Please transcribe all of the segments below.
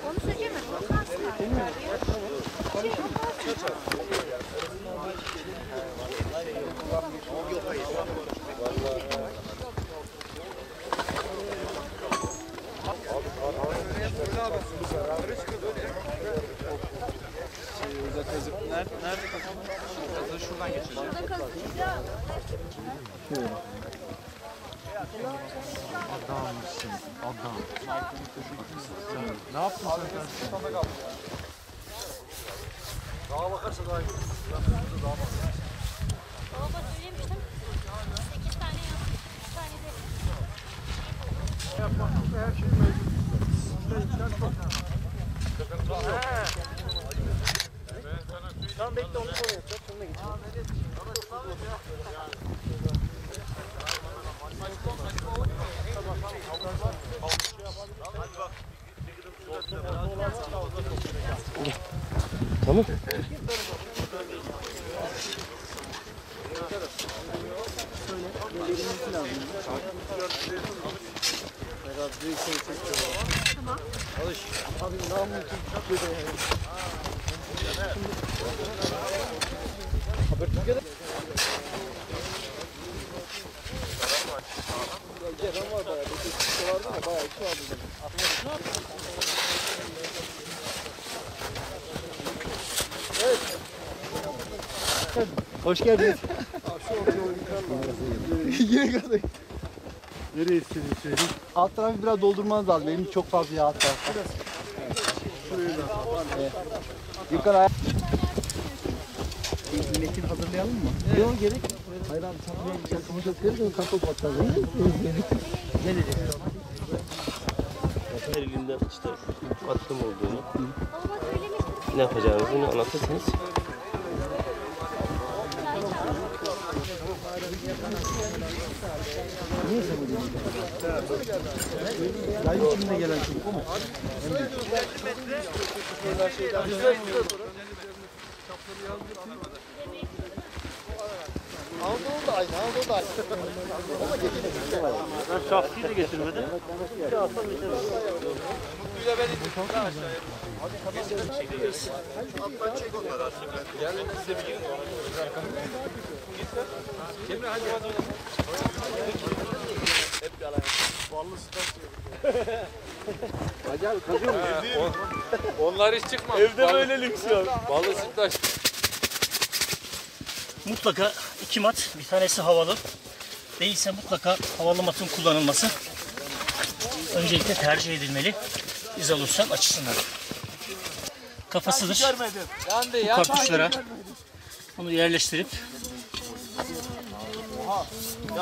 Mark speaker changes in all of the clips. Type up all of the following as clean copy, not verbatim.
Speaker 1: Onu söyleyeyim mi?
Speaker 2: Nerede kazandı? Şuradan geçeceğiz. Adamsın, adam. Ne yaptın sen?
Speaker 3: Dağa bakarsa daha iyi.
Speaker 1: Baba söylemiştim. 8 tane yaptım. 2 tane de.
Speaker 3: Yapmak her şey mevcut. Tamam bekle onu sonra yapacağız. Sonuna geçelim.
Speaker 4: Tamam.
Speaker 1: Tamam.
Speaker 3: Alış. Abi daha mümkün çok böyle yani. Habertürk'e Ceren var bayağı. Bir şey vardı da bayağı iki aldı. Evet.
Speaker 4: Hoş geldiniz.
Speaker 3: Yine kadar.
Speaker 4: Nereye istediniz? Alt tarafı biraz doldurmanız lazım. Benim çok fazla yağ alt tarafta. Yukarı. Metin hazırlayalım mı? Yok gerek yok. Hayır abi sen buraya bir çakımı dökeriz. Kapı patladı. Ne dedi?
Speaker 5: Her elinden işte attım olduğunu, ne yapacağınızı anlatırsanız.
Speaker 4: Neyse bu değil. Yayın içinde gelen çocuk o mu?
Speaker 3: Anadolu da aynı. Anadolu da aynı. Ama geçti.
Speaker 5: Ben şahsiyi de getirmedim.
Speaker 3: Alttan çek onları aslında. Gelin size bir girin. Cemre hadi hadi. Hep yalan. Ballı staj yiyor.
Speaker 4: Hacı abi kazıyor mu?
Speaker 2: Onlar hiç çıkmaz.
Speaker 5: Evde böyle lüks yok.
Speaker 2: Balı sütlaç.
Speaker 6: Mutlaka 2 mat, bir tanesi havalı. Değilse mutlaka havalı matın kullanılması öncelikle tercih edilmeli. İzolasyon açısından. Kafasıdır. Bu kartuşlara bunu yerleştirip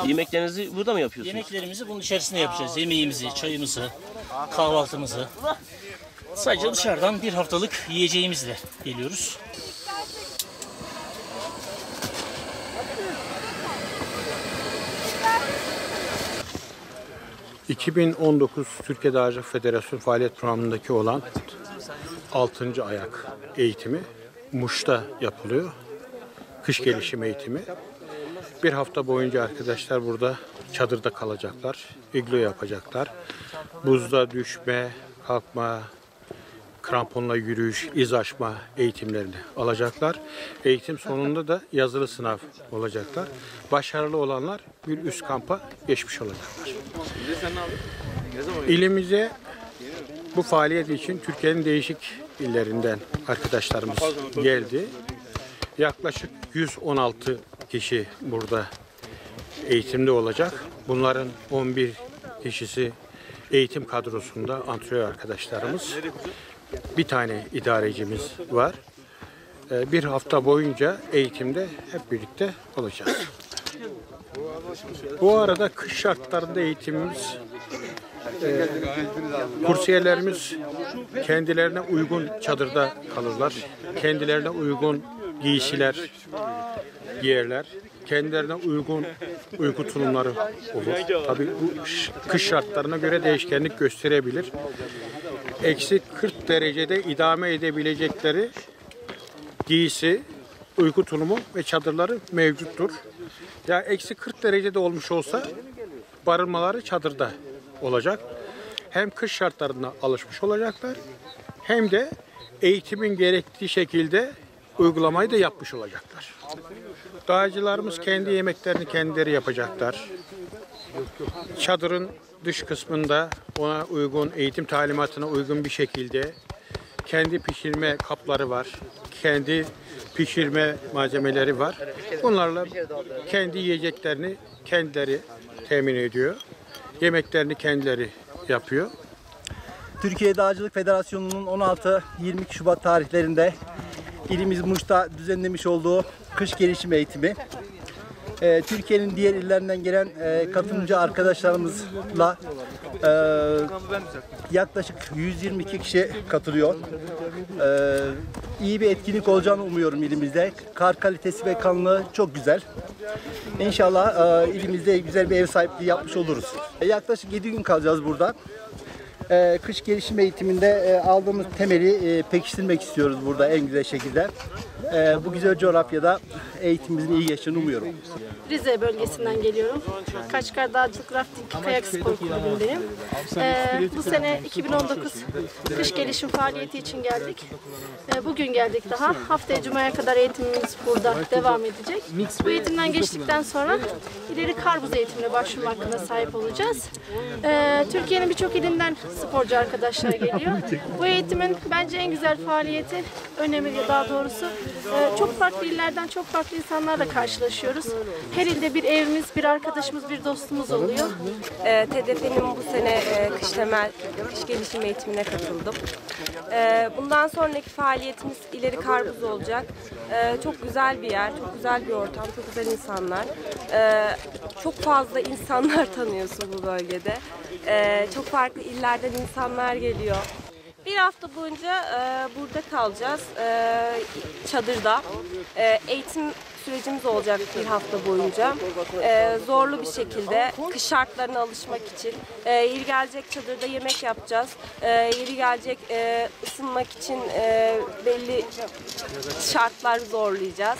Speaker 5: Yemeklerinizi burada mı yapıyorsunuz?
Speaker 6: yemeklerimizi bunun içerisinde yapacağız. Yemeğimizi, çayımızı, kahvaltımızı. Sadece dışarıdan bir haftalık yiyeceğimizle geliyoruz.
Speaker 7: ...2019 Türkiye Dağcılık Federasyonu faaliyet programındaki olan 6. ayak eğitimi Muş'ta yapılıyor. Kış gelişim eğitimi. Bir hafta boyunca arkadaşlar burada çadırda kalacaklar. İglo yapacaklar. Buzda düşme, kalkma, kramponla yürüyüş, iz aşma eğitimlerini alacaklar. Eğitim sonunda da yazılı sınav olacaklar. Başarılı olanlar bir üst kampa geçmiş olacaklar. İlimize bu faaliyet için Türkiye'nin değişik illerinden arkadaşlarımız geldi. Yaklaşık 116 kişi burada eğitimde olacak. Bunların 11 kişisi eğitim kadrosunda antrenör arkadaşlarımız. Bir tane idarecimiz var. Bir hafta boyunca eğitimde hep birlikte olacağız. Bu arada kış şartlarında eğitimimiz, kursiyerlerimiz kendilerine uygun çadırda kalırlar. Kendilerine uygun giysiler giyerler. Kendilerine uygun uyku tulumları olur. Tabii bu kış şartlarına göre değişkenlik gösterebilir. Eksi 40 derecede idame edebilecekleri giysi uyku tulumu ve çadırları mevcuttur. Ya eksi 40 derecede olmuş olsa barınmaları çadırda olacak. Hem kış şartlarına alışmış olacaklar hem de eğitimin gerektiği şekilde uygulamayı da yapmış olacaklar. Dağcılarımız kendi yemeklerini kendileri yapacaklar. Çadırın dış kısmında ona uygun, eğitim talimatına uygun bir şekilde kendi pişirme kapları var. Kendi pişirme malzemeleri var. Bunlarla kendi yiyeceklerini kendileri temin ediyor. Yemeklerini kendileri yapıyor.
Speaker 8: Türkiye Dağcılık Federasyonu'nun 16-22 Şubat tarihlerinde ilimiz Muş'ta düzenlemiş olduğu kış gelişim eğitimi. Türkiye'nin diğer illerinden gelen katılımcı arkadaşlarımızla yaklaşık 122 kişi katılıyor. İyi bir etkinlik olacağını umuyorum ilimizde. Kar kalitesi ve kalınlığı çok güzel. İnşallah ilimizde güzel bir ev sahipliği yapmış oluruz. Yaklaşık 7 gün kalacağız burada. Kış gelişim eğitiminde aldığımız temeli pekiştirmek istiyoruz burada en güzel şekilde. Bu güzel coğrafyada eğitimimizin iyi geçeceğini umuyorum.
Speaker 1: Rize bölgesinden geliyorum. Kaçkar Dağcılık Rafting Kayak Spor Kulübü'ndeyim. Bu sene 2019 kış gelişim faaliyeti için geldik. Bugün geldik daha. Haftaya Cuma'ya kadar eğitimimiz burada devam edecek. Bu eğitimden geçtikten sonra ileri karbuz eğitimine başvurma hakkına sahip olacağız. Türkiye'nin birçok ilinden sporcu arkadaşlar geliyor. Bu eğitimin bence en güzel faaliyeti, önemi daha doğrusu çok farklı illerden çok farklı insanlarla karşılaşıyoruz. Her ilde bir evimiz, bir arkadaşımız, bir dostumuz oluyor.
Speaker 9: TDF'nin bu sene kış temel, kış gelişim eğitimine katıldım. Bundan sonraki faaliyetimiz ileri karbuz olacak. Çok güzel bir yer, çok güzel bir ortam, çok güzel insanlar. Çok fazla insanlar tanıyorsun bu bölgede. Çok farklı illerden insanlar geliyor. Bir hafta boyunca burada kalacağız, çadırda. Eğitim sürecimiz olacak bir hafta boyunca. Zorlu bir şekilde kış şartlarına alışmak için. Yeri gelecek çadırda yemek yapacağız. Yeri gelecek ısınmak için belli şartlar zorlayacağız.